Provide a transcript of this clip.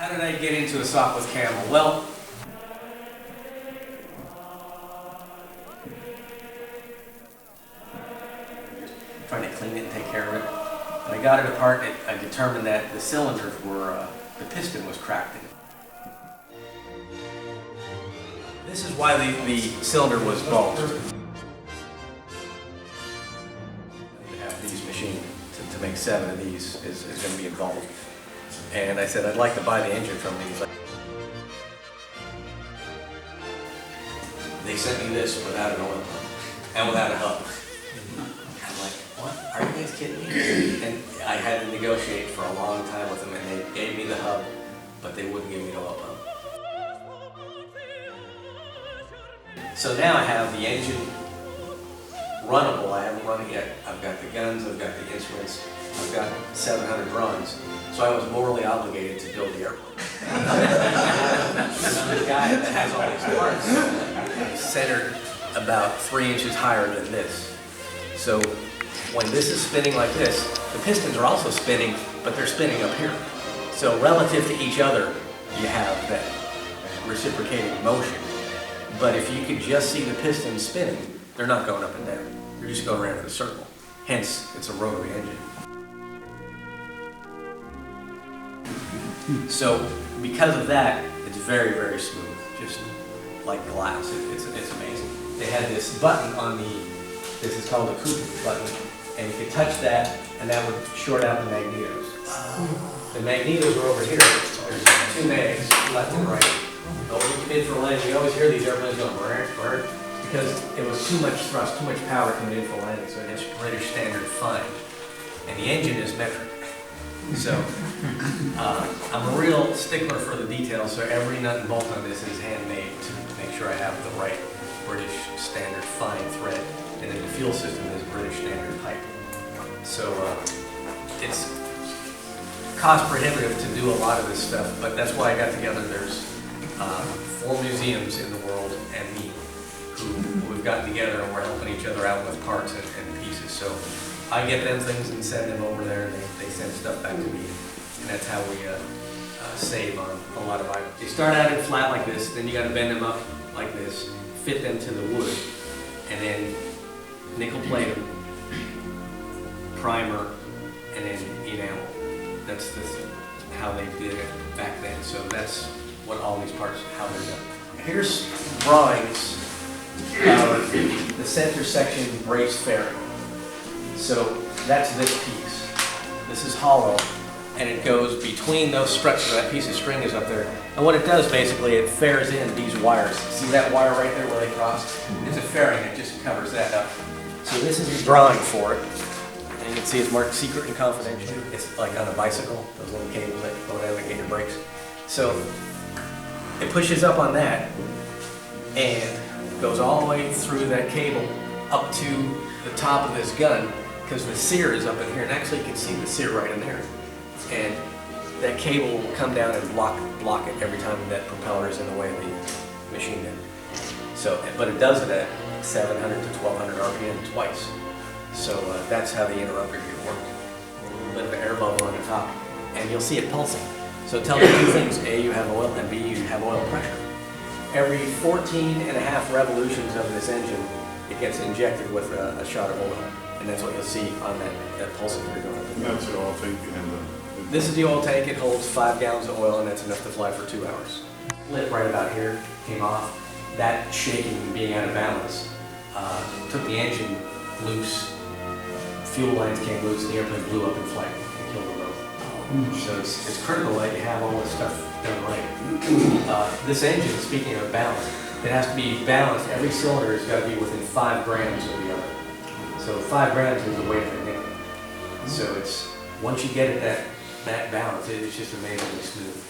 How did I get into a Sopwith Camel? Well, trying to clean it and take care of it. When I got it apart, I determined that the cylinders were, the piston was cracked in it. This is why the cylinder was bulged. I need to have these machined to make 7 of these is going to be involved. And I said, I'd like to buy the engine from these. They sent me this without an oil pump and without a hub. I'm like, what? Are you guys kidding me? And I had to negotiate for a long time with them, and they gave me the hub, but they wouldn't give me an oil pump. So now I have the engine runnable. I haven't run it yet. I've got the guns, I've got the instruments, I've got 700 drawings. So I was morally obligated to build the airplane. The guy that has all these parts centered about 3 inches higher than this. So when this is spinning like this, the pistons are also spinning, but they're spinning up here. So relative to each other, you have that reciprocating motion. But if you could just see the pistons spinning, they're not going up and down. They're just going around in a circle. Hence, it's a rotary engine. So because of that, it's very, very smooth, just like glass. It's amazing. They had this button on this is called a coupe button, and you could touch that, and that would short out the magnetos. The magnetos are over here. There's 2 mags, left and right. But when you come in for landing, you always hear these airplanes going brr, brr, because it was too much thrust, too much power coming in for landing, so it's British standard fine. And the engine is metric. So I'm a real stickler for the details, so every nut and bolt on this is handmade to make sure I have the right British standard fine thread, and then the fuel system is British standard pipe. So it's cost prohibitive to do a lot of this stuff, but that's why I got together. There's 4 museums in the world and me who we've gotten together, and we're helping each other out with parts and pieces. So I get them things and send them over there, and they send stuff back to me, and that's how we save on a lot of items. They start out in flat like this, then you got to bend them up like this, fit them to the wood, and then nickel plate them, primer, and then enamel. That's how they did it back then. So that's what all these parts, how they're done. Here's drawings of the center section brace fairing. So that's this piece. This is hollow, and it goes between those struts. So that piece of string is up there. And what it does basically, it fares in these wires. See that wire right there where they cross? It's a fairing, it just covers that up. So this is the drawing for it. And you can see it's marked secret and confidential. It's like on a bicycle, those little cables that go down and get your brakes. So it pushes up on that and goes all the way through that cable up to the top of this gun, because the sear is up in here, and actually you can see the sear right in there. And that cable will come down and block it every time that propeller is in the way of the machine gun. So, but it does it at 700 to 1200 RPM twice. So that's how the interrupter gear works. A little bit of an air bubble on the top, and you'll see it pulsing. So it tells you 2 things: A, you have oil, and B, you have oil pressure. Every 14.5 revolutions of this engine, it gets injected with a shot of oil. And that's what you'll see on that pulsing gear going up. That's the oil tank and this is the oil tank. It holds 5 gallons of oil, and that's enough to fly for 2 hours. Lip right about here came off. That shaking and being out of balance took the engine loose. Fuel lines came loose, and the airplane blew up in flight and killed them both. So it's critical that you have all this stuff done right. This engine, speaking of balance, it has to be balanced. Every cylinder has got to be within 5 grams of the other. So 5 grams is the weight of a nickel. So it's, once you get it that balance, it's just amazingly smooth.